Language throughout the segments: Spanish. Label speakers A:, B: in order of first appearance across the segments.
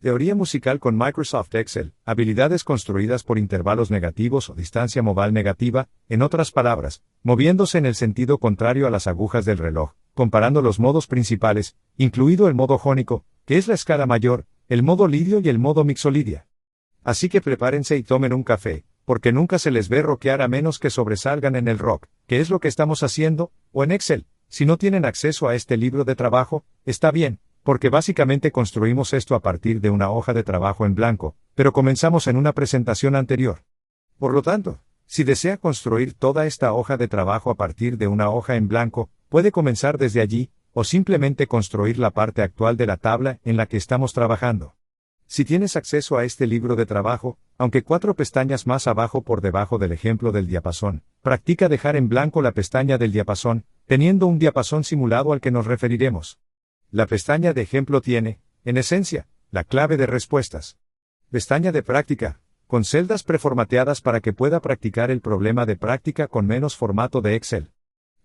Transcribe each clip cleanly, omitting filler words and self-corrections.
A: Teoría musical con Microsoft Excel, habilidades construidas por intervalos negativos o distancia modal negativa, en otras palabras, moviéndose en el sentido contrario a las agujas del reloj, comparando los modos principales, incluido el modo jónico, que es la escala mayor, el modo lidio y el modo mixolidia. Así que prepárense y tomen un café, porque nunca se les ve rockear a menos que sobresalgan en el rock, que es lo que estamos haciendo, o en Excel. Si no tienen acceso a este libro de trabajo, está bien, porque básicamente construimos esto a partir de una hoja de trabajo en blanco, pero comenzamos en una presentación anterior. Por lo tanto, si desea construir toda esta hoja de trabajo a partir de una hoja en blanco, puede comenzar desde allí, o simplemente construir la parte actual de la tabla en la que estamos trabajando. Si tienes acceso a este libro de trabajo, aunque 4 pestañas más abajo por debajo del ejemplo del diapasón, practica dejar en blanco la pestaña del diapasón, teniendo un diapasón simulado al que nos referiremos. La pestaña de ejemplo tiene, en esencia, la clave de respuestas. Pestaña de práctica, con celdas preformateadas para que pueda practicar el problema de práctica con menos formato de Excel.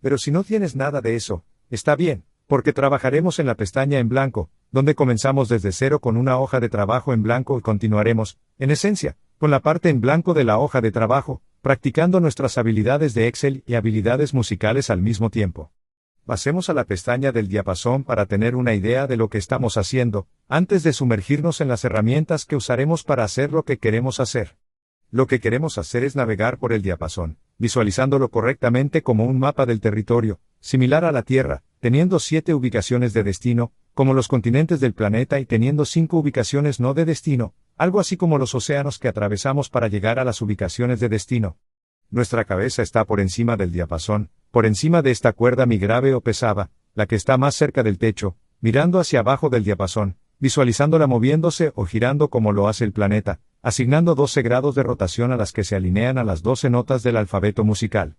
A: Pero si no tienes nada de eso, está bien, porque trabajaremos en la pestaña en blanco, donde comenzamos desde cero con una hoja de trabajo en blanco y continuaremos, en esencia, con la parte en blanco de la hoja de trabajo, practicando nuestras habilidades de Excel y habilidades musicales al mismo tiempo. Pasemos a la pestaña del diapasón para tener una idea de lo que estamos haciendo, antes de sumergirnos en las herramientas que usaremos para hacer lo que queremos hacer. Lo que queremos hacer es navegar por el diapasón, visualizándolo correctamente como un mapa del territorio, similar a la Tierra, teniendo 7 ubicaciones de destino, como los continentes del planeta y teniendo 5 ubicaciones no de destino, algo así como los océanos que atravesamos para llegar a las ubicaciones de destino. Nuestra cabeza está por encima del diapasón, por encima de esta cuerda mi grave o pesada, la que está más cerca del techo, mirando hacia abajo del diapasón, visualizándola moviéndose o girando como lo hace el planeta, asignando 12 grados de rotación a las que se alinean a las 12 notas del alfabeto musical.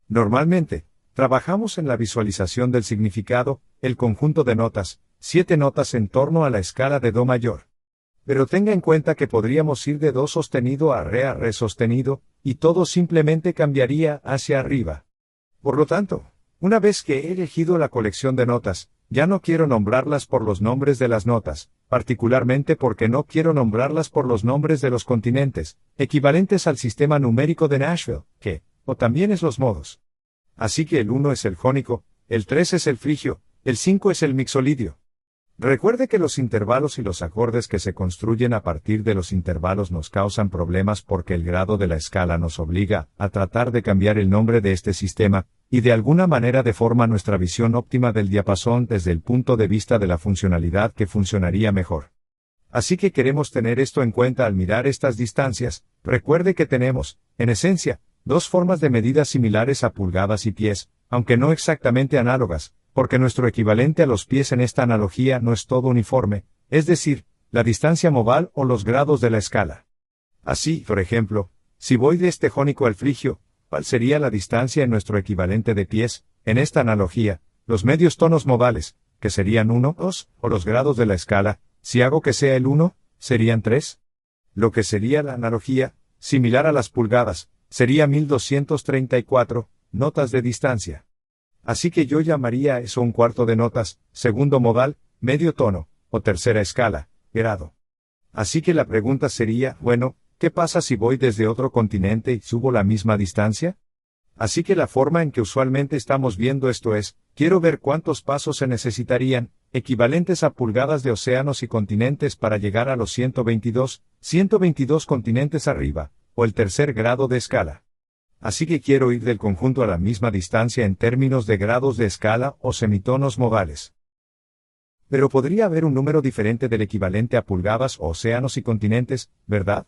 A: Normalmente, trabajamos en la visualización del significado, el conjunto de notas, 7 notas en torno a la escala de Do mayor. Pero tenga en cuenta que podríamos ir de Do sostenido a Re sostenido, y todo simplemente cambiaría hacia arriba. Por lo tanto, una vez que he elegido la colección de notas, ya no quiero nombrarlas por los nombres de las notas, particularmente porque no quiero nombrarlas por los nombres de los continentes, equivalentes al sistema numérico de Nashville, que, o también es los modos. Así que el 1 es el jónico, el 3 es el frigio, el 5 es el mixolidio. Recuerde que los intervalos y los acordes que se construyen a partir de los intervalos nos causan problemas porque el grado de la escala nos obliga a tratar de cambiar el nombre de este sistema, y de alguna manera deforma nuestra visión óptima del diapasón desde el punto de vista de la funcionalidad que funcionaría mejor. Así que queremos tener esto en cuenta al mirar estas distancias. Recuerde que tenemos, en esencia, 2 formas de medidas similares a pulgadas y pies, aunque no exactamente análogas, porque nuestro equivalente a los pies en esta analogía no es todo uniforme, es decir, la distancia modal o los grados de la escala. Así, por ejemplo, si voy de este jónico al frigio, ¿cuál sería la distancia en nuestro equivalente de pies? En esta analogía, los medios tonos modales, que serían 1, 2, o los grados de la escala, si hago que sea el 1, serían 3. Lo que sería la analogía, similar a las pulgadas, sería 1234 notas de distancia. Así que yo llamaría a eso un cuarto de notas, segundo modal, medio tono, o tercera escala, grado. Así que la pregunta sería, bueno, ¿qué pasa si voy desde otro continente y subo la misma distancia? Así que la forma en que usualmente estamos viendo esto es, quiero ver cuántos pasos se necesitarían, equivalentes a pulgadas de océanos y continentes para llegar a los 122 continentes arriba, o el tercer grado de escala. Así que quiero ir del conjunto a la misma distancia en términos de grados de escala o semitonos modales. Pero podría haber un número diferente del equivalente a pulgadas o océanos y continentes, ¿verdad?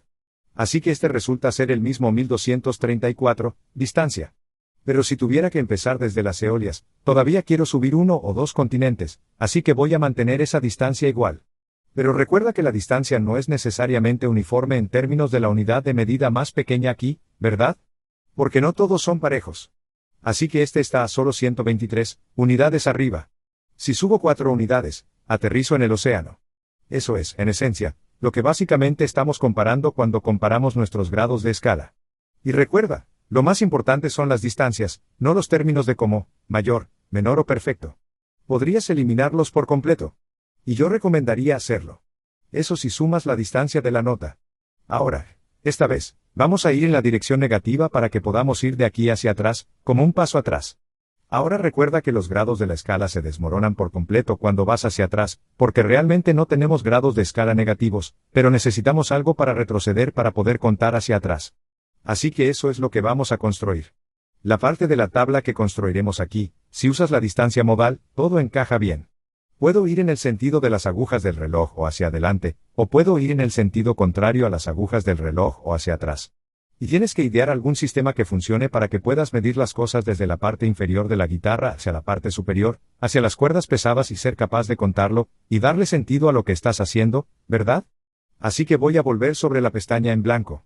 A: Así que este resulta ser el mismo 1234, distancia. Pero si tuviera que empezar desde las Eolias, todavía quiero subir 1 o 2 continentes, así que voy a mantener esa distancia igual. Pero recuerda que la distancia no es necesariamente uniforme en términos de la unidad de medida más pequeña aquí, ¿verdad? Porque no todos son parejos. Así que este está a solo 123 unidades arriba. Si subo 4 unidades, aterrizo en el océano. Eso es, en esencia, lo que básicamente estamos comparando cuando comparamos nuestros grados de escala. Y recuerda, lo más importante son las distancias, no los términos de como, mayor, menor o perfecto. Podrías eliminarlos por completo. Y yo recomendaría hacerlo. Eso si sumas la distancia de la nota. Ahora, esta vez, vamos a ir en la dirección negativa para que podamos ir de aquí hacia atrás, como un paso atrás. Ahora recuerda que los grados de la escala se desmoronan por completo cuando vas hacia atrás, porque realmente no tenemos grados de escala negativos, pero necesitamos algo para retroceder para poder contar hacia atrás. Así que eso es lo que vamos a construir. La parte de la tabla que construiremos aquí, si usas la distancia modal, todo encaja bien. Puedo ir en el sentido de las agujas del reloj o hacia adelante, o puedo ir en el sentido contrario a las agujas del reloj o hacia atrás. Y tienes que idear algún sistema que funcione para que puedas medir las cosas desde la parte inferior de la guitarra hacia la parte superior, hacia las cuerdas pesadas y ser capaz de contarlo, y darle sentido a lo que estás haciendo, ¿verdad? Así que voy a volver sobre la pestaña en blanco.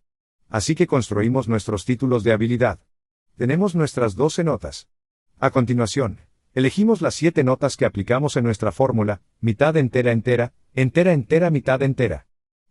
A: Así que construimos nuestros títulos de habilidad. Tenemos nuestras 12 notas. A continuación, elegimos las 7 notas que aplicamos en nuestra fórmula, mitad entera entera, entera entera mitad entera.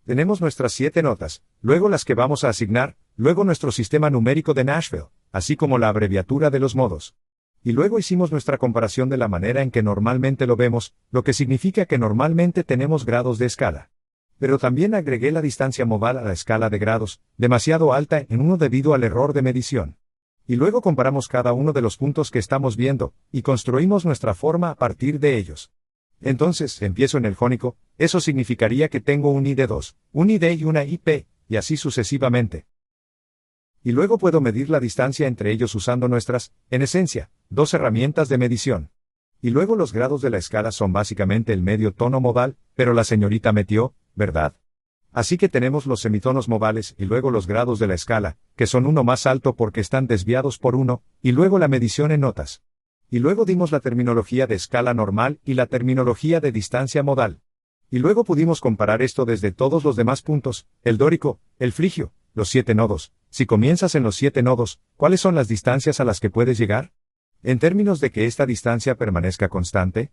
A: Tenemos nuestras 7 notas, luego las que vamos a asignar, luego nuestro sistema numérico de Nashville, así como la abreviatura de los modos. Y luego hicimos nuestra comparación de la manera en que normalmente lo vemos, lo que significa que normalmente tenemos grados de escala. Pero también agregué la distancia modal a la escala de grados, demasiado alta en uno debido al error de medición. Y luego comparamos cada uno de los puntos que estamos viendo, y construimos nuestra forma a partir de ellos. Entonces, empiezo en el jónico, eso significaría que tengo un ID 2, un ID y una IP, y así sucesivamente. Y luego puedo medir la distancia entre ellos usando nuestras, en esencia, 2 herramientas de medición. Y luego los grados de la escala son básicamente el medio tono modal, pero la señorita metió, ¿verdad? Así que tenemos los semitonos modales y luego los grados de la escala, que son uno más alto porque están desviados por uno, y luego la medición en notas. Y luego dimos la terminología de escala normal y la terminología de distancia modal. Y luego pudimos comparar esto desde todos los demás puntos, el dórico, el frigio, los 7 nodos. Si comienzas en los 7 nodos, ¿cuáles son las distancias a las que puedes llegar? En términos de que esta distancia permanezca constante.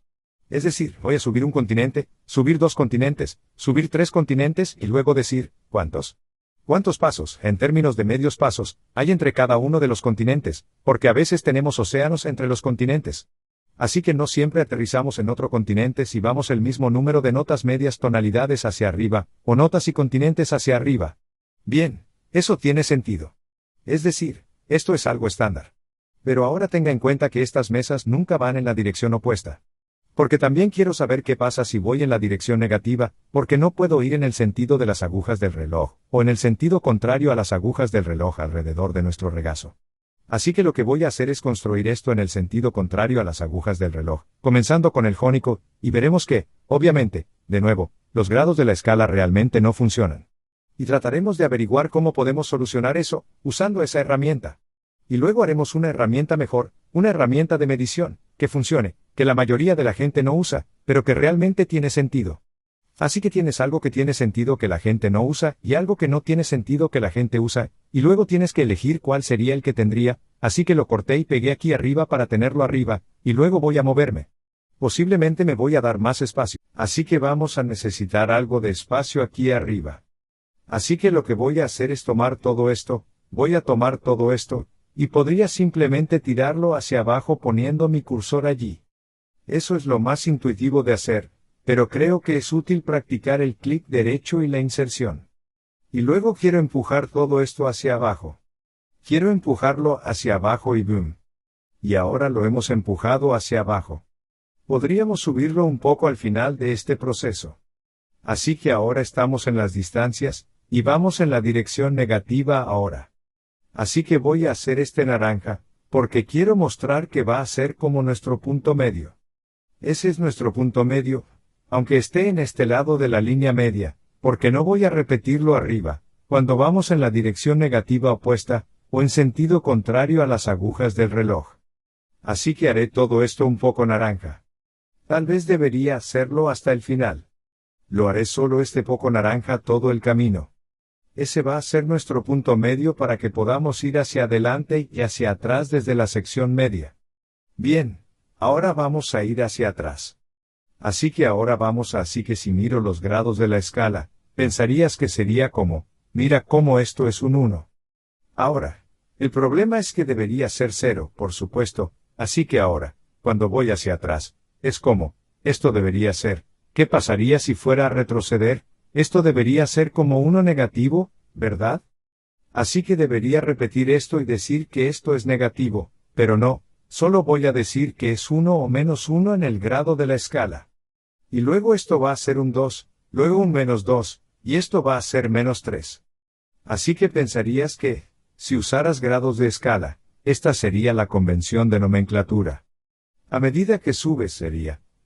A: Es decir, voy a subir un continente, subir 2 continentes, subir 3 continentes y luego decir, ¿cuántos? ¿Cuántos pasos, en términos de medios pasos, hay entre cada uno de los continentes? Porque a veces tenemos océanos entre los continentes. Así que no siempre aterrizamos en otro continente si vamos el mismo número de notas medias tonalidades hacia arriba, o notas y continentes hacia arriba. Bien, eso tiene sentido. Es decir, esto es algo estándar. Pero ahora tenga en cuenta que estas mesas nunca van en la dirección opuesta. Porque también quiero saber qué pasa si voy en la dirección negativa, porque no puedo ir en el sentido de las agujas del reloj, o en el sentido contrario a las agujas del reloj alrededor de nuestro regazo. Así que lo que voy a hacer es construir esto en el sentido contrario a las agujas del reloj, comenzando con el jónico, y veremos que, obviamente, de nuevo, los grados de la escala realmente no funcionan. Y trataremos de averiguar cómo podemos solucionar eso, usando esa herramienta. Y luego haremos una herramienta mejor, una herramienta de medición, que funcione, que la mayoría de la gente no usa, pero que realmente tiene sentido. Así que tienes algo que tiene sentido que la gente no usa, y algo que no tiene sentido que la gente usa, y luego tienes que elegir cuál sería el que tendría, así que lo corté y pegué aquí arriba para tenerlo arriba, y luego voy a moverme. Posiblemente me voy a dar más espacio, así que vamos a necesitar algo de espacio aquí arriba. Así que lo que voy a hacer es tomar todo esto, voy a tomar todo esto, y podría simplemente tirarlo hacia abajo poniendo mi cursor allí. Eso es lo más intuitivo de hacer, pero creo que es útil practicar el clic derecho y la inserción. Y luego quiero empujar todo esto hacia abajo. Quiero empujarlo hacia abajo y boom. Y ahora lo hemos empujado hacia abajo. Podríamos subirlo un poco al final de este proceso. Así que ahora estamos en las distancias, y vamos en la dirección negativa ahora. Así que voy a hacer este naranja, porque quiero mostrar que va a ser como nuestro punto medio. Ese es nuestro punto medio, aunque esté en este lado de la línea media, porque no voy a repetirlo arriba, cuando vamos en la dirección negativa opuesta, o en sentido contrario a las agujas del reloj. Así que haré todo esto un poco naranja. Tal vez debería hacerlo hasta el final. Lo haré solo este poco naranja todo el camino. Ese va a ser nuestro punto medio para que podamos ir hacia adelante y hacia atrás desde la sección media. Bien, ahora vamos a ir hacia atrás. Así que ahora así que si miro los grados de la escala, pensarías que sería como, mira cómo esto es un 1. Ahora, el problema es que debería ser 0, por supuesto, así que ahora, cuando voy hacia atrás, es como, esto debería ser, ¿qué pasaría si fuera a retroceder? Esto debería ser como 1 negativo, ¿verdad? Así que debería repetir esto y decir que esto es negativo, pero no, solo voy a decir que es 1 o menos 1 en el grado de la escala. Y luego esto va a ser un 2, luego un menos 2, y esto va a ser menos 3. Así que pensarías que, si usaras grados de escala, esta sería la convención de nomenclatura. A medida que subes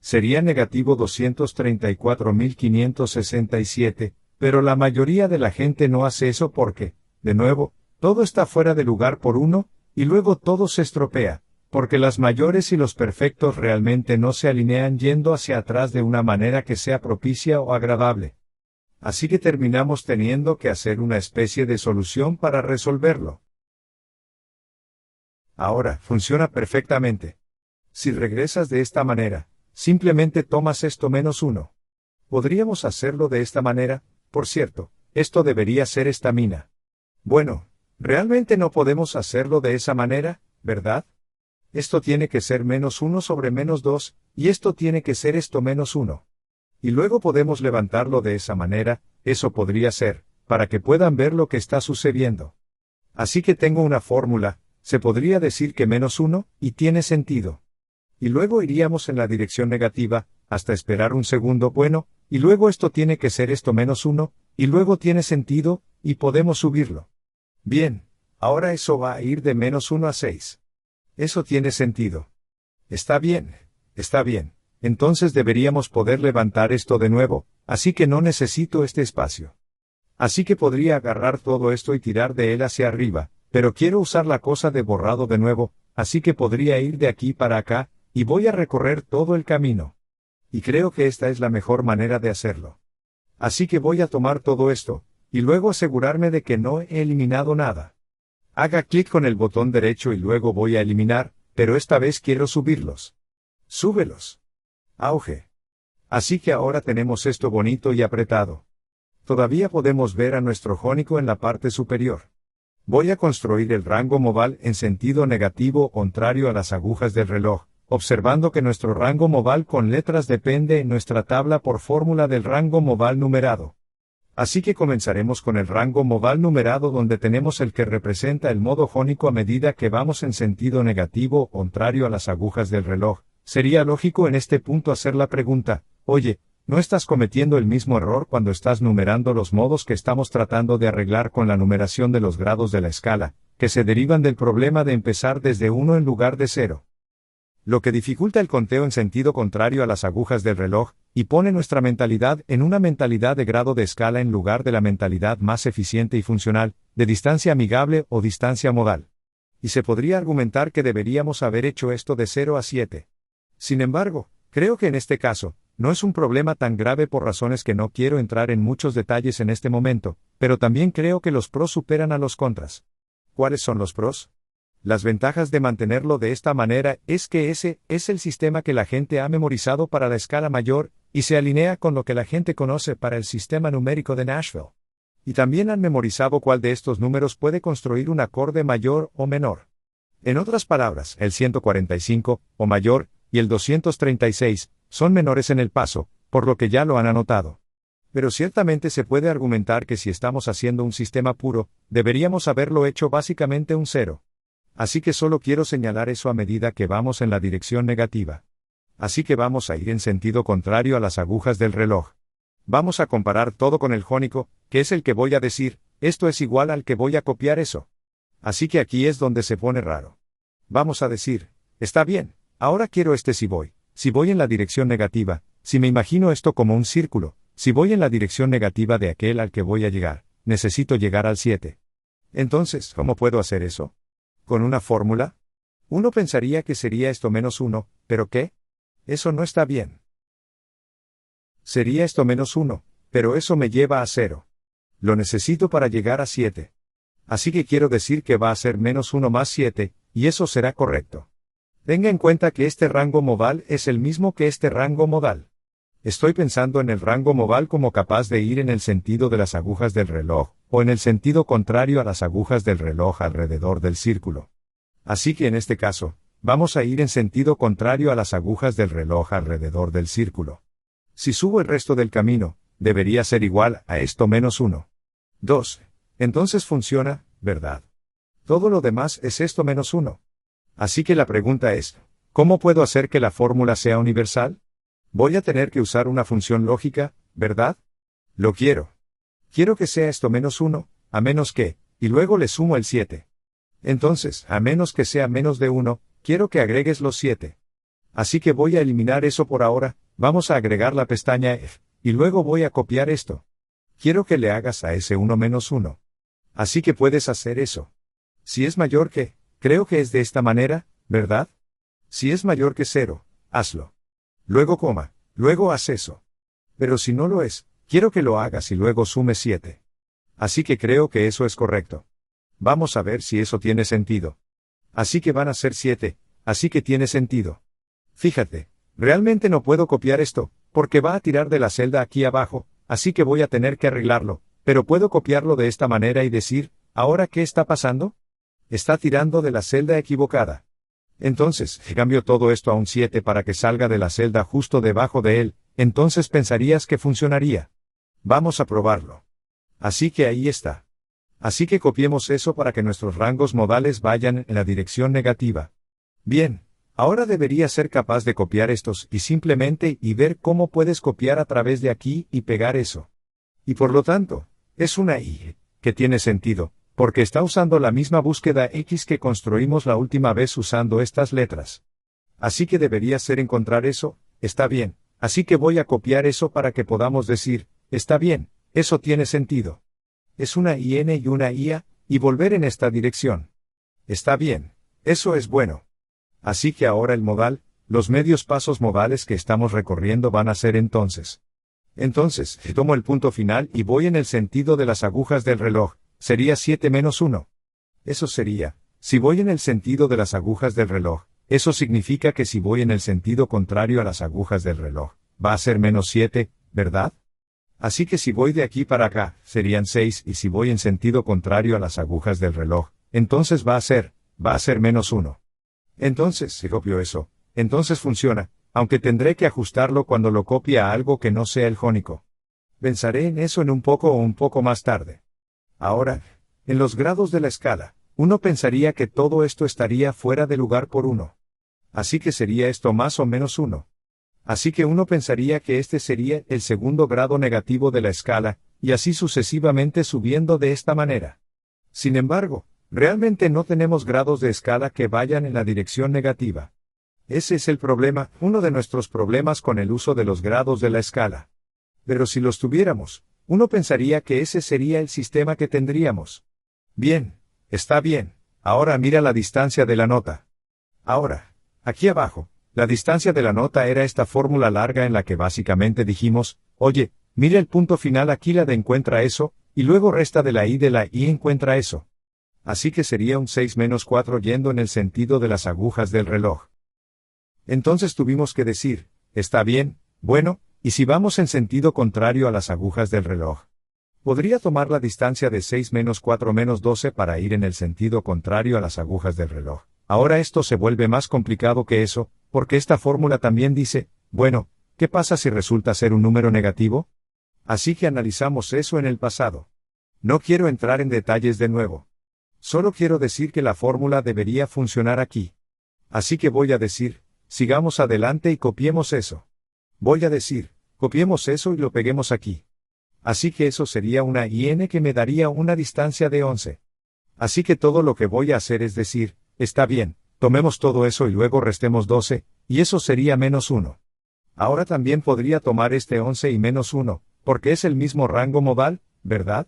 A: sería negativo 234.567, pero la mayoría de la gente no hace eso porque, de nuevo, todo está fuera de lugar por 1, y luego todo se estropea, porque las mayores y los perfectos realmente no se alinean yendo hacia atrás de una manera que sea propicia o agradable. Así que terminamos teniendo que hacer una especie de solución para resolverlo. Ahora, funciona perfectamente. Si regresas de esta manera, simplemente tomas esto menos 1. Podríamos hacerlo de esta manera, por cierto, esto debería ser esta mina. Bueno, realmente no podemos hacerlo de esa manera, ¿verdad? Esto tiene que ser menos 1 sobre menos 2, y esto tiene que ser esto menos 1. Y luego podemos levantarlo de esa manera, eso podría ser, para que puedan ver lo que está sucediendo. Así que tengo una fórmula, se podría decir que menos 1, y tiene sentido. Y luego iríamos en la dirección negativa, hasta esperar un segundo bueno, y luego esto tiene que ser esto menos 1, y luego tiene sentido, y podemos subirlo. Bien, ahora eso va a ir de menos 1 a 6. Eso tiene sentido. Está bien. Entonces deberíamos poder levantar esto de nuevo, así que no necesito este espacio. Así que podría agarrar todo esto y tirar de él hacia arriba, pero quiero usar la cosa de borrado de nuevo, así que podría ir de aquí para acá, y voy a recorrer todo el camino. Y creo que esta es la mejor manera de hacerlo. Así que voy a tomar todo esto, y luego asegurarme de que no he eliminado nada. Haga clic con el botón derecho y luego voy a eliminar, pero esta vez quiero subirlos. Súbelos. Auge. Así que ahora tenemos esto bonito y apretado. Todavía podemos ver a nuestro jónico en la parte superior. Voy a construir el rango modal en sentido negativo contrario a las agujas del reloj, observando que nuestro rango modal con letras depende en nuestra tabla por fórmula del rango modal numerado. Así que comenzaremos con el rango modal numerado donde tenemos el que representa el modo jónico a medida que vamos en sentido negativo contrario a las agujas del reloj. Sería lógico en este punto hacer la pregunta, oye, ¿no estás cometiendo el mismo error cuando estás numerando los modos que estamos tratando de arreglar con la numeración de los grados de la escala, que se derivan del problema de empezar desde 1 en lugar de 0? Lo que dificulta el conteo en sentido contrario a las agujas del reloj, y pone nuestra mentalidad en una mentalidad de grado de escala en lugar de la mentalidad más eficiente y funcional, de distancia amigable o distancia modal. Y se podría argumentar que deberíamos haber hecho esto de 0 a 7. Sin embargo, creo que en este caso, no es un problema tan grave por razones que no quiero entrar en muchos detalles en este momento, pero también creo que los pros superan a los contras. ¿Cuáles son los pros? Las ventajas de mantenerlo de esta manera es que ese es el sistema que la gente ha memorizado para la escala mayor, y se alinea con lo que la gente conoce para el sistema numérico de Nashville. Y también han memorizado cuál de estos números puede construir un acorde mayor o menor. En otras palabras, el 145, o mayor, y el 236, son menores en el paso, por lo que ya lo han anotado. Pero ciertamente se puede argumentar que si estamos haciendo un sistema puro, deberíamos haberlo hecho básicamente un 0. Así que solo quiero señalar eso a medida que vamos en la dirección negativa. Así que vamos a ir en sentido contrario a las agujas del reloj. Vamos a comparar todo con el jónico, que es el que voy a decir, esto es igual al que voy a copiar eso. Así que aquí es donde se pone raro. Vamos a decir, está bien, ahora quiero si voy en la dirección negativa, si me imagino esto como un círculo, si voy en la dirección negativa de aquel al que voy a llegar, necesito llegar al 7. Entonces, ¿cómo puedo hacer eso? ¿Con una fórmula? Uno pensaría que sería esto menos 1, ¿pero qué? Eso no está bien. Sería esto menos 1, pero eso me lleva a 0. Lo necesito para llegar a 7. Así que quiero decir que va a ser menos 1 más 7, y eso será correcto. Tenga en cuenta que este rango modal es el mismo que este rango modal. Estoy pensando en el rango modal como capaz de ir en el sentido de las agujas del reloj, o en el sentido contrario a las agujas del reloj alrededor del círculo. Así que en este caso, vamos a ir en sentido contrario a las agujas del reloj alrededor del círculo. Si subo el resto del camino, debería ser igual a esto menos 1. 2. Entonces funciona, ¿verdad? Todo lo demás es esto menos 1. Así que la pregunta es, ¿cómo puedo hacer que la fórmula sea universal? Voy a tener que usar una función lógica, ¿verdad? Lo quiero. Quiero que sea esto menos 1, a menos que, y luego le sumo el 7. Entonces, a menos que sea menos de 1, quiero que agregues los 7. Así que voy a eliminar eso por ahora, vamos a agregar la pestaña F, y luego voy a copiar esto. Quiero que le hagas a ese 1 menos 1. Así que puedes hacer eso. Si es mayor que, creo que es de esta manera, ¿verdad? Si es mayor que 0, hazlo. Luego coma, luego haz eso. Pero si no lo es, quiero que lo hagas y luego sume 7. Así que creo que eso es correcto. Vamos a ver si eso tiene sentido. Así que van a ser 7, así que tiene sentido. Fíjate, realmente no puedo copiar esto, porque va a tirar de la celda aquí abajo, así que voy a tener que arreglarlo, pero puedo copiarlo de esta manera y decir, ¿ahora qué está pasando? Está tirando de la celda equivocada. Entonces, cambio todo esto a un 7 para que salga de la celda justo debajo de él, entonces pensarías que funcionaría. Vamos a probarlo. Así que ahí está. Así que copiemos eso para que nuestros rangos modales vayan en la dirección negativa. Bien, ahora deberías ser capaz de copiar estos y simplemente y ver cómo puedes copiar a través de aquí y pegar eso. Y por lo tanto, es una I, que tiene sentido, porque está usando la misma búsqueda X que construimos la última vez usando estas letras. Así que debería ser encontrar eso, está bien, así que voy a copiar eso para que podamos decir, está bien, eso tiene sentido. Es una IN y una IA, y volver en esta dirección. Está bien, eso es bueno. Así que ahora el modal, los medios pasos modales que estamos recorriendo van a ser entonces. Entonces, tomo el punto final y voy en el sentido de las agujas del reloj, sería 7 menos 1. Eso sería, si voy en el sentido de las agujas del reloj, eso significa que si voy en el sentido contrario a las agujas del reloj, va a ser menos 7, ¿verdad? Así que si voy de aquí para acá, serían 6 y si voy en sentido contrario a las agujas del reloj, entonces va a ser menos 1. Entonces, si copio eso, entonces funciona, aunque tendré que ajustarlo cuando lo copie a algo que no sea el jónico. Pensaré en eso en un poco o un poco más tarde. Ahora, en los grados de la escala, uno pensaría que todo esto estaría fuera de lugar por 1. Así que sería esto más o menos 1. Así que uno pensaría que este sería el segundo grado negativo de la escala, y así sucesivamente subiendo de esta manera. Sin embargo, realmente no tenemos grados de escala que vayan en la dirección negativa. Ese es el problema, uno de nuestros problemas con el uso de los grados de la escala. Pero si los tuviéramos, uno pensaría que ese sería el sistema que tendríamos. Bien, está bien, ahora mira la distancia de la nota. Ahora, aquí abajo, la distancia de la nota era esta fórmula larga en la que básicamente dijimos, oye, mira el punto final aquí la de encuentra eso, y luego resta de la I encuentra eso. Así que sería un 6 menos 4 yendo en el sentido de las agujas del reloj. Entonces tuvimos que decir, está bien, bueno, y si vamos en sentido contrario a las agujas del reloj. Podría tomar la distancia de 6 menos 4 menos 12 para ir en el sentido contrario a las agujas del reloj. Ahora esto se vuelve más complicado que eso, porque esta fórmula también dice, bueno, ¿qué pasa si resulta ser un número negativo? Así que analizamos eso en el pasado. No quiero entrar en detalles de nuevo. Solo quiero decir que la fórmula debería funcionar aquí. Así que voy a decir, sigamos adelante y copiemos eso. Voy a decir, copiemos eso y lo peguemos aquí. Así que eso sería una IN que me daría una distancia de 11. Así que todo lo que voy a hacer es decir, está bien, tomemos todo eso y luego restemos 12, y eso sería menos 1. Ahora también podría tomar este 11 y menos 1, porque es el mismo rango modal, ¿verdad?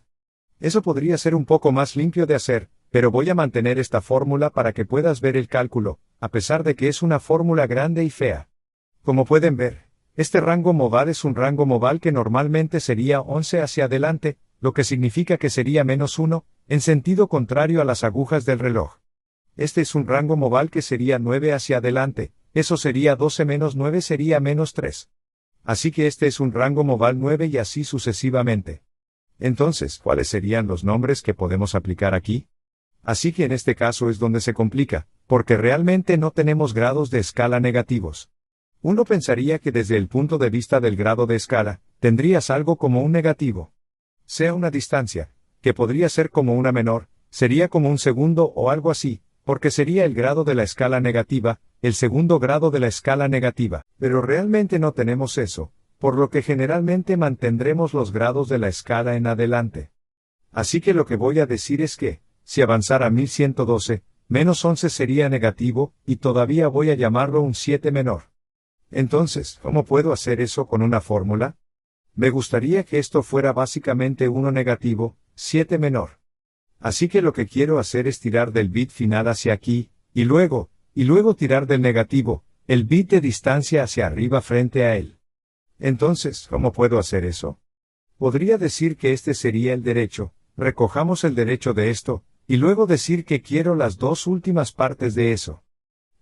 A: Eso podría ser un poco más limpio de hacer, pero voy a mantener esta fórmula para que puedas ver el cálculo, a pesar de que es una fórmula grande y fea. Como pueden ver, este rango modal es un rango modal que normalmente sería 11 hacia adelante, lo que significa que sería menos 1, en sentido contrario a las agujas del reloj. Este es un rango modal que sería 9 hacia adelante, eso sería 12 menos 9 sería menos 3. Así que este es un rango modal 9 y así sucesivamente. Entonces, ¿cuáles serían los nombres que podemos aplicar aquí? Así que en este caso es donde se complica, porque realmente no tenemos grados de escala negativos. Uno pensaría que desde el punto de vista del grado de escala, tendrías algo como un negativo. Sea una distancia, que podría ser como una menor, sería como un segundo o algo así, porque sería el grado de la escala negativa, el segundo grado de la escala negativa. Pero realmente no tenemos eso, por lo que generalmente mantendremos los grados de la escala en adelante. Así que lo que voy a decir es que, si avanzara 1112, menos 11 sería negativo, y todavía voy a llamarlo un 7 menor. Entonces, ¿cómo puedo hacer eso con una fórmula? Me gustaría que esto fuera básicamente 1 negativo, 7 menor. Así que lo que quiero hacer es tirar del bit final hacia aquí, y luego tirar del negativo, el bit de distancia hacia arriba frente a él. Entonces, ¿cómo puedo hacer eso? Podría decir que este sería el derecho, recojamos el derecho de esto, y luego decir que quiero las dos últimas partes de eso.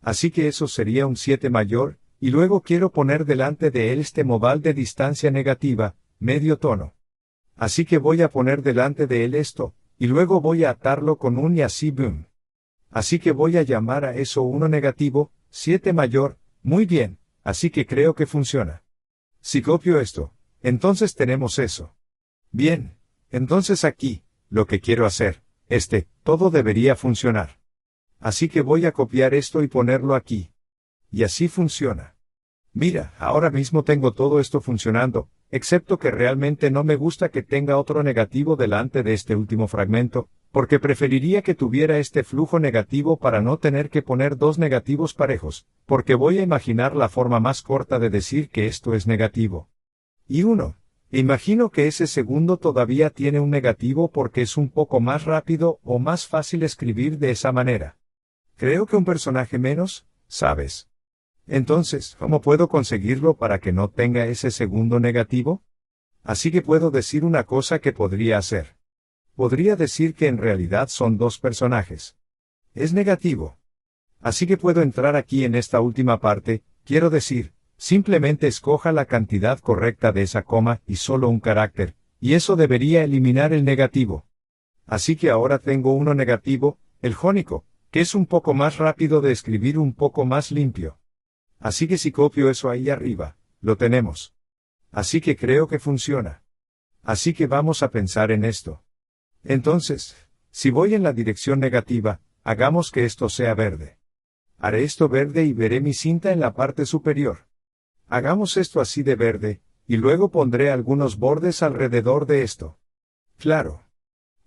A: Así que eso sería un 7 mayor, y luego quiero poner delante de él este modal de distancia negativa, medio tono. Así que voy a poner delante de él esto, y luego voy a atarlo con un y así boom. Así que voy a llamar a eso 1 negativo, 7 mayor, muy bien, así que creo que funciona. Si copio esto, entonces tenemos eso. Bien, entonces aquí, lo que quiero hacer, todo debería funcionar. Así que voy a copiar esto y ponerlo aquí. Y así funciona. Mira, ahora mismo tengo todo esto funcionando, excepto que realmente no me gusta que tenga otro negativo delante de este último fragmento, porque preferiría que tuviera este flujo negativo para no tener que poner dos negativos parejos, porque voy a imaginar la forma más corta de decir que esto es negativo. Y 1. Imagino que ese segundo todavía tiene un negativo porque es un poco más rápido o más fácil escribir de esa manera. Creo que un personaje menos, ¿sabes? Entonces, ¿cómo puedo conseguirlo para que no tenga ese segundo negativo? Así que puedo decir una cosa que podría hacer. Podría decir que en realidad son dos personajes. Es negativo. Así que puedo entrar aquí en esta última parte, quiero decir, simplemente escoja la cantidad correcta de esa coma y solo un carácter, y eso debería eliminar el negativo. Así que ahora tengo uno negativo, el jónico, que es un poco más rápido de escribir, un poco más limpio. Así que si copio eso ahí arriba, lo tenemos. Así que creo que funciona. Así que vamos a pensar en esto. Entonces, si voy en la dirección negativa, hagamos que esto sea verde. Haré esto verde y veré mi cinta en la parte superior. Hagamos esto así de verde, y luego pondré algunos bordes alrededor de esto. Claro.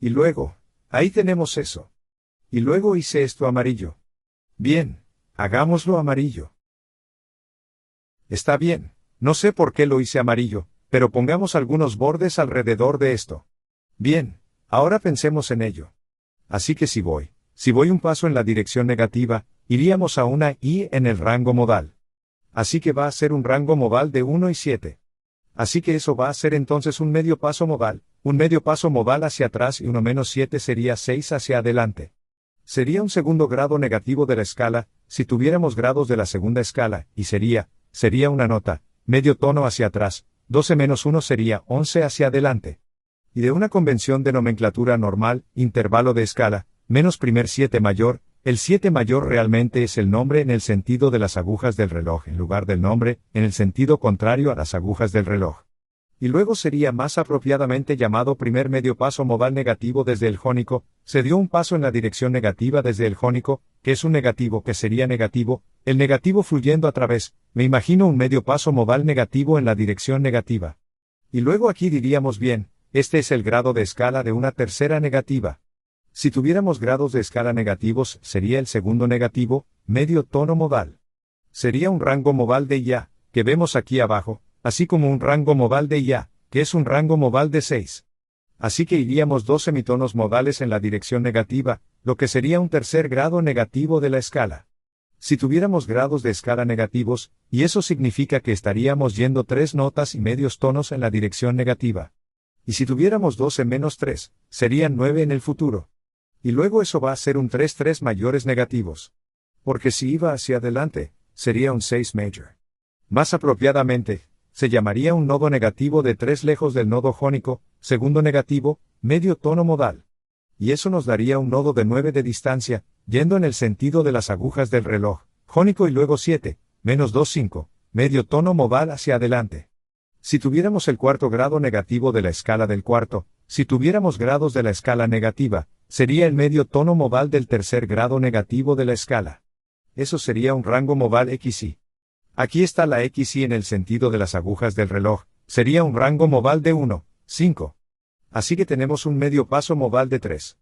A: Y luego, ahí tenemos eso. Y luego hice esto amarillo. Bien, hagámoslo amarillo. Está bien, no sé por qué lo hice amarillo, pero pongamos algunos bordes alrededor de esto. Bien, ahora pensemos en ello. Así que si voy un paso en la dirección negativa, iríamos a una y en el rango modal. Así que va a ser un rango modal de 1 y 7. Así que eso va a ser entonces un medio paso modal hacia atrás y 1 menos 7 sería 6 hacia adelante. Sería un segundo grado negativo de la escala, si tuviéramos grados de la segunda escala, y sería una nota, medio tono hacia atrás, 12 menos 1 sería 11 hacia adelante. Y de una convención de nomenclatura normal, intervalo de escala, menos primer 7 mayor, el 7 mayor realmente es el nombre en el sentido de las agujas del reloj en lugar del nombre, en el sentido contrario a las agujas del reloj. Y luego sería más apropiadamente llamado primer medio paso modal negativo desde el jónico, se dio un paso en la dirección negativa desde el jónico, que es un negativo que sería negativo, el negativo fluyendo a través, me imagino un medio paso modal negativo en la dirección negativa. Y luego aquí diríamos bien, este es el grado de escala de una tercera negativa. Si tuviéramos grados de escala negativos, sería el segundo negativo, medio tono modal. Sería un rango modal de Ya, que vemos aquí abajo, así como un rango modal de Ya, que es un rango modal de 6. Así que iríamos dos semitonos modales en la dirección negativa, lo que sería un tercer grado negativo de la escala. Si tuviéramos grados de escala negativos, y eso significa que estaríamos yendo 3 notas y medios tonos en la dirección negativa. Y si tuviéramos 12 menos 3, serían 9 en el futuro. Y luego eso va a ser un 3 mayores negativos. Porque si iba hacia adelante, sería un 6 major. Más apropiadamente, se llamaría un nodo negativo de 3 lejos del nodo jónico, segundo negativo, medio tono modal. Y eso nos daría un nodo de 9 de distancia, yendo en el sentido de las agujas del reloj, jónico y luego 7, menos 2 5, medio tono modal hacia adelante. Si tuviéramos el cuarto grado negativo de la escala del cuarto, si tuviéramos grados de la escala negativa, sería el medio tono modal del tercer grado negativo de la escala. Eso sería un rango modal XY. Aquí está la XY en el sentido de las agujas del reloj, sería un rango modal de 1, 5. Así que tenemos un medio paso modal de 3.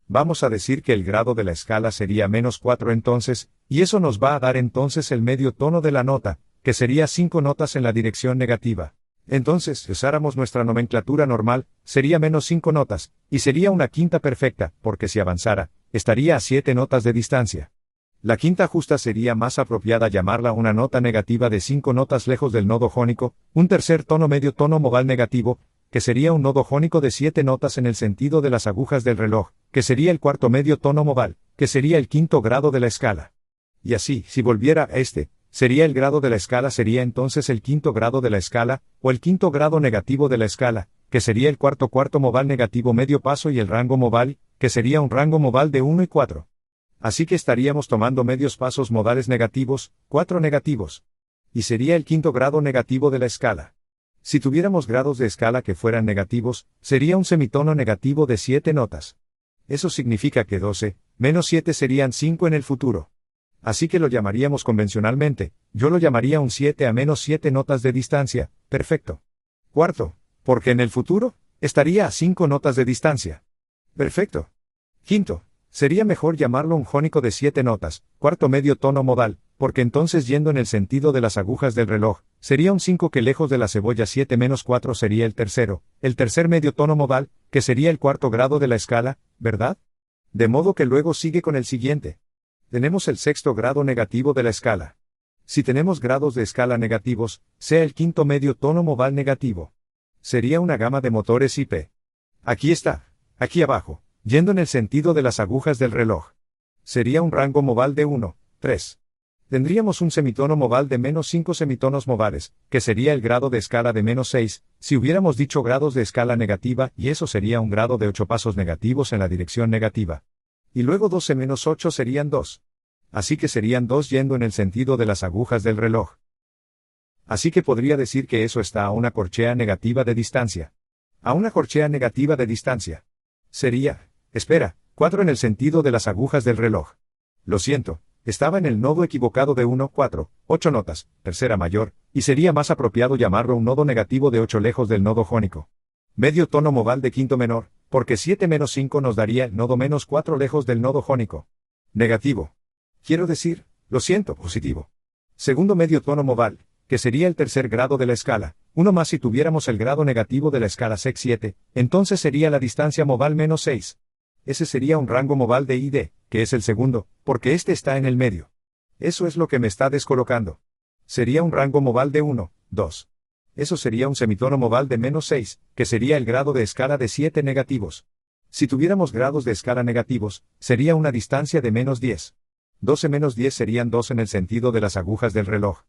A: Vamos a decir que el grado de la escala sería menos 4 entonces, y eso nos va a dar entonces el medio tono de la nota, que sería 5 notas en la dirección negativa. Entonces, si usáramos nuestra nomenclatura normal, sería menos 5 notas, y sería una quinta perfecta, porque si avanzara, estaría a 7 notas de distancia. La quinta justa sería más apropiada llamarla una nota negativa de 5 notas lejos del nodo jónico, un tercer tono medio tono modal negativo, que sería un nodo jónico de 7 notas en el sentido de las agujas del reloj, que sería el cuarto medio tono modal, que sería el quinto grado de la escala. Y así, si volviera a sería el grado de la escala sería entonces el quinto grado de la escala, o el quinto grado negativo de la escala, que sería el cuarto modal negativo medio paso y el rango modal, que sería un rango modal de 1 y 4. Así que estaríamos tomando medios pasos modales negativos, 4 negativos. Y sería el quinto grado negativo de la escala. Si tuviéramos grados de escala que fueran negativos, sería un semitono negativo de 7 notas. Eso significa que 12, menos 7 serían 5 en el futuro. Así que lo llamaríamos convencionalmente, yo lo llamaría un 7 a menos 7 notas de distancia, perfecto. Cuarto, porque en el futuro, estaría a 5 notas de distancia. Perfecto. Quinto, sería mejor llamarlo un jónico de 7 notas, cuarto medio tono modal, porque entonces yendo en el sentido de las agujas del reloj, sería un 5 que lejos de la cebolla 7 menos 4 sería el tercer medio tono modal, que sería el cuarto grado de la escala, ¿verdad? De modo que luego sigue con el siguiente. Tenemos el sexto grado negativo de la escala. Si tenemos grados de escala negativos, sea el quinto medio tono modal negativo. Sería una gama de motores IP. Aquí está, aquí abajo, yendo en el sentido de las agujas del reloj. Sería un rango modal de 1, 3. Tendríamos un semitono modal de menos 5 semitonos modales, que sería el grado de escala de menos 6, si hubiéramos dicho grados de escala negativa, y eso sería un grado de 8 pasos negativos en la dirección negativa. Y luego 12 menos 8 serían 2. Así que serían 2 yendo en el sentido de las agujas del reloj. Así que podría decir que eso está a una corchea negativa de distancia. A una corchea negativa de distancia. Sería, 4 en el sentido de las agujas del reloj. Lo siento, estaba en el nodo equivocado de 1, 4, 8 notas, tercera mayor, y sería más apropiado llamarlo un nodo negativo de 8 lejos del nodo jónico. Medio tono modal de quinto menor, porque 7 menos 5 nos daría el nodo menos 4 lejos del nodo jónico. Negativo. Quiero decir, lo siento, positivo. Segundo medio tono modal, que sería el tercer grado de la escala, uno más si tuviéramos el grado negativo de la escala sec 7, entonces sería la distancia modal menos 6. Ese sería un rango modal de ID, que es el segundo, porque este está en el medio. Eso es lo que me está descolocando. Sería un rango modal de 1, 2. Eso sería un semitono modal de menos 6, que sería el grado de escala de 7 negativos. Si tuviéramos grados de escala negativos, sería una distancia de menos 10. 12 menos 10 serían 2 en el sentido de las agujas del reloj.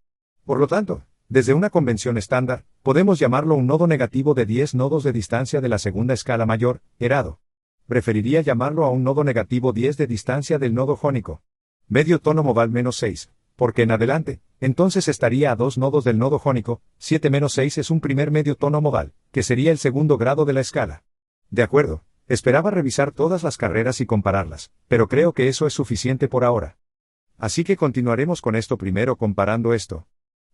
A: Por lo tanto, desde una convención estándar, podemos llamarlo un nodo negativo de 10 nodos de distancia de la segunda escala mayor, erado. Preferiría llamarlo a un nodo negativo 10 de distancia del nodo jónico. Medio tono modal menos 6, porque en adelante, entonces estaría a 2 nodos del nodo jónico, 7 menos 6 es un primer medio tono modal, que sería el segundo grado de la escala. De acuerdo, esperaba revisar todas las carreras y compararlas, pero creo que eso es suficiente por ahora. Así que continuaremos con esto primero comparando esto.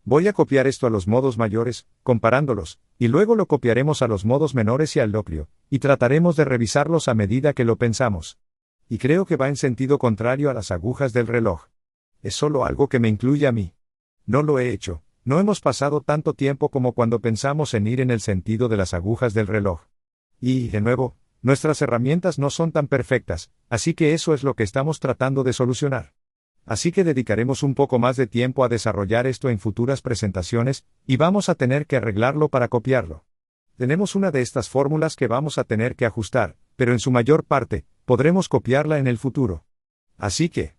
A: Voy a copiar esto a los modos mayores, comparándolos, y luego lo copiaremos a los modos menores y al locrio, y trataremos de revisarlos a medida que lo pensamos. Y creo que va en sentido contrario a las agujas del reloj. Es solo algo que me incluye a mí. No lo he hecho, no hemos pasado tanto tiempo como cuando pensamos en ir en el sentido de las agujas del reloj. Y, de nuevo, nuestras herramientas no son tan perfectas, así que eso es lo que estamos tratando de solucionar. Así que dedicaremos un poco más de tiempo a desarrollar esto en futuras presentaciones, y vamos a tener que arreglarlo para copiarlo. Tenemos una de estas fórmulas que vamos a tener que ajustar, pero en su mayor parte, podremos copiarla en el futuro. Así que,